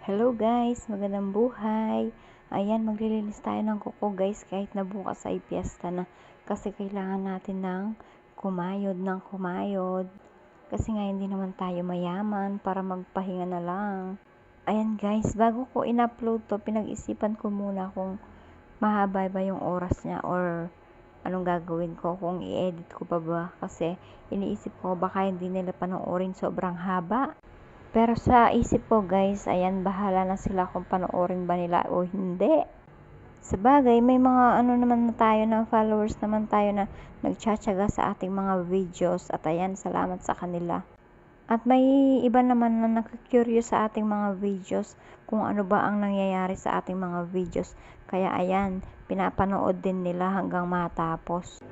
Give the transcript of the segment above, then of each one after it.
Hello guys, magandang buhay. Ayan, maglilinis tayo ng kuko guys kahit na bukas ay piyesta na. Kasi kailangan natin ng kumayod. Kasi nga hindi naman tayo mayaman para magpahinga na lang. Ayan guys, bago ko in-upload to, pinag-isipan ko muna kung mahaba ba yung oras niya or anong gagawin ko, kung i-edit ko pa ba. Kasi iniisip ko baka hindi nila panoorin sobrang haba. Pero sa isip ko guys, ayan, bahala na sila kung panoorin ba nila o hindi. Sabagay, may mga ano naman na tayo na followers naman tayo na nagtsatsaga sa ating mga videos at ayan, salamat sa kanila. At may iba naman na nakakurious sa ating mga videos kung ano ba ang nangyayari sa ating mga videos. Kaya ayan, pinapanood din nila hanggang matapos.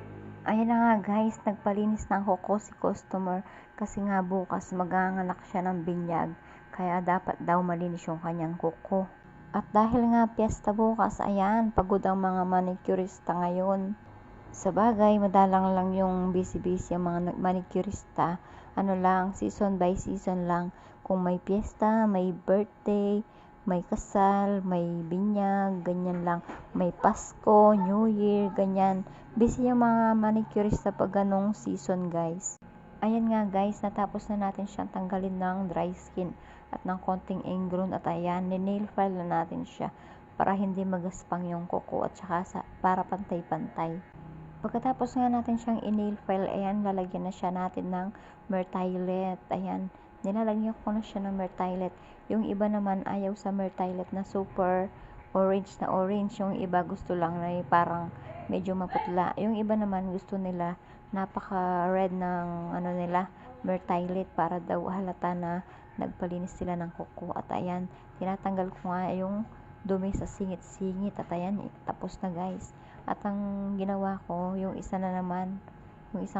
Ayan na nga guys, nagpalinis ng kuko si customer kasi nga bukas maganganak siya ng binyag. Kaya dapat daw malinis yung kanyang kuko. At dahil nga piyesta bukas, ayan, pagod ang mga manicurista ngayon. Sabagay, madalang lang yung busy-busy ang mga manicurista. Ano lang, season by season lang. Kung may piyesta, may birthday, may kasal, may binyag, ganyan lang. May Pasko, New Year, ganyan. Busy yung mga manicurista pag ganong season guys. Ayan nga guys, natapos na natin siyang tanggalin ng dry skin at ng konting ingrown at ayan, nail file na natin siya para hindi magaspang yung kuko at saka para pantay-pantay. Pagkatapos nga natin siyang i-nail file, ayan, lalagyan na siya natin ng Mertilet. Ayan, nilalagyan ko na siya ng Mertilet. Yung iba naman ayaw sa Mertilet na super orange na orange. Yung iba gusto lang na parang medyo maputla. Yung iba naman gusto nila napaka red ng ano nila, Mertilet, para daw halata na nagpalinis sila ng kuko. At ayan, tinatanggal ko nga yung dumi sa singit-singit. At ayan, tapos na guys. At ang ginawa ko, yung isang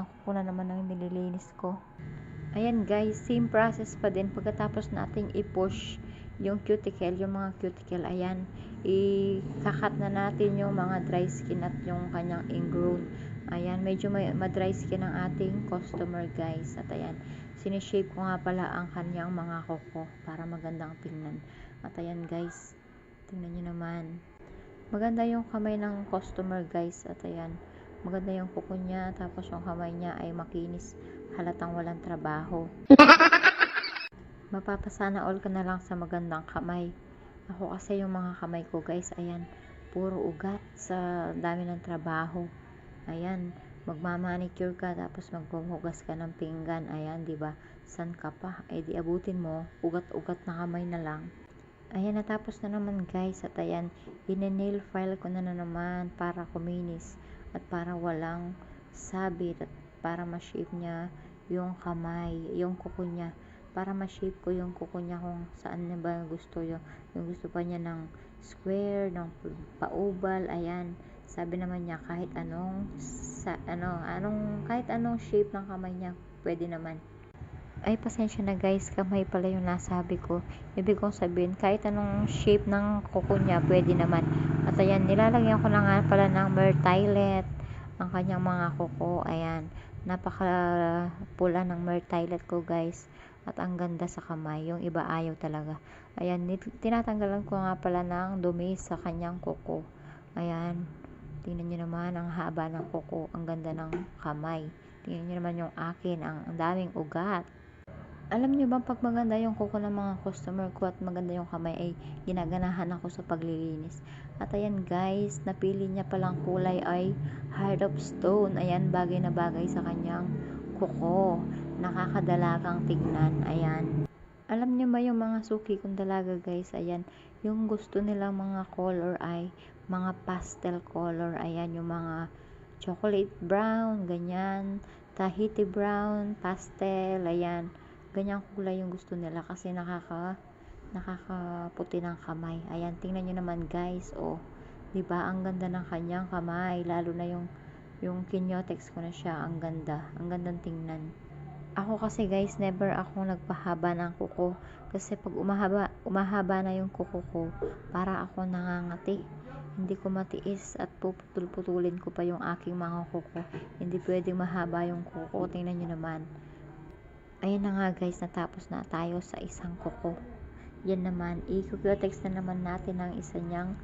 kuko na naman ang nililinis ko. Ayan guys, same process pa din. Pagkatapos nating i-push yung cuticle, yung mga cuticle, ayan, i-kakat na natin yung mga dry skin at yung kanyang ingrown. Ayan, medyo ma-dry skin ang ating customer guys. At ayan, sinishape ko nga pala ang kanyang mga kuko para magandang tingnan. At ayan guys, tingnan nyo naman. Maganda yung kamay ng customer guys. At ayan, maganda yung kuko niya. Tapos yung kamay niya ay makinis. Halatang walang trabaho. Mapapasana all ka na lang sa magandang kamay. Ako kasi yung mga kamay ko guys, ayan, puro ugat sa dami ng trabaho. Ayan, magmamanicure ka tapos maghuhugas ka ng pinggan. Ayan, di ba? San ka pa? Eh di abutin mo, ugat-ugat na kamay na lang. Ayan, natapos na naman guys. At ayan, in-nail file ko na naman para kuminis at para walang sabit at para ma-shape niya yung kamay, yung kuko niya, para ma-shape ko yung kuko niya kung saan na ba gusto yung gusto pa niya ng square, ng pa-oval. Ayan, sabi naman niya kahit kahit anong shape ng kamay niya pwede naman. Ay, pasensya na guys, kamay pala yung nasabi ko. Ibig kong sabihin, kahit anong shape ng kuko niya, pwede naman. At ayan, nilalagyan ko na nga pala ng Mertilet ang kanyang mga kuko. Ayan, napaka pula ng Mertilet ko guys. At ang ganda sa kamay, yung iba ayaw talaga. Ayan, tinatanggalan ko nga pala ng dumi sa kanyang kuko. Ayan, tingnan nyo naman ang haba ng kuko, ang ganda ng kamay. Tingnan nyo naman yung akin, ang daming ugat. Alam nyo ba, pag maganda yung kuko ng mga customer ko at maganda yung kamay, ay ginaganahan ako sa paglilinis. At ayan guys, napili niya palang kulay ay heart of stone. Ayan, bagay na bagay sa kanyang kuko. Nakakadalagang tignan. Ayan. Alam nyo ba yung mga suki kong dalaga guys, ayan, yung gusto nila mga color ay mga pastel color. Ayan, yung mga chocolate brown, ganyan, Tahiti brown, pastel, ayan, ganyang kulay yung gusto nila kasi nakakaputi ng kamay. Ayan, tingnan nyo naman guys, oh, diba, ang ganda ng kanyang kamay, lalo na yung kinyotex ko na siya, ang gandang tingnan. Ako kasi guys, never ako nagpahaba ng kuko kasi pag umahaba na yung kuko ko, para ako nangangati. Hindi ko matiis at puputol-putulin ko pa yung aking mga kuko. Hindi pwedeng mahaba yung kuko. Tingnan nyo naman. Ayan na nga guys, natapos na tayo sa isang kuko. Yan naman, i-cutex na naman natin ang isa niyang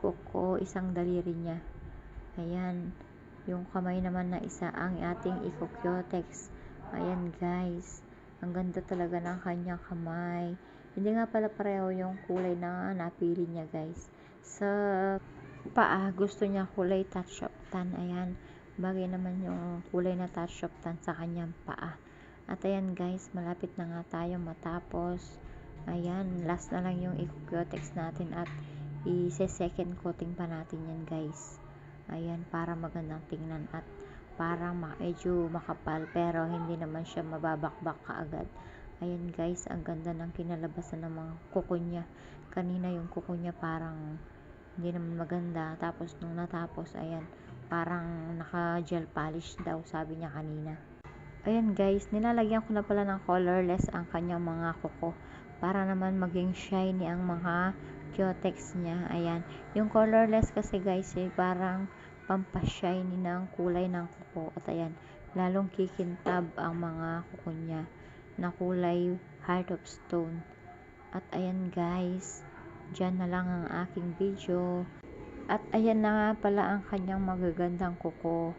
kuko, isang daliri niya. Ayan, yung kamay naman na isa ang ating i-cutex. Ayan guys, ang ganda talaga ng kanyang kamay. Hindi nga pala pareho yung kulay na napili niya guys. Sa paa, gusto niya kulay touch of tan. Ayan, bagay naman yung kulay na touch of tan sa kanyang paa. At ayan guys, malapit na nga tayo matapos. Ayan, last na lang yung i-cutex natin at i-second coating pa natin yan guys. Ayan, para magandang tingnan at parang medyo makapal pero hindi naman siya mababakbak kaagad. Ayan guys, ang ganda ng kinalabasan ng mga kuko niya. Kanina yung kuko niya parang hindi naman maganda, tapos nung natapos, ayan, parang naka gel polish daw sabi niya kanina. Ayan guys, nilalagyan ko na pala ng colorless ang kanyang mga kuko para naman maging shiny ang mga cutex niya. Ayan, yung colorless kasi guys parang pampashiny ng kulay ng kuko. At ayan, lalong kikintab ang mga kuko niya na kulay heart of stone. At ayan guys, dyan na lang ang aking video. At ayan na nga pala ang kanyang magagandang kuko.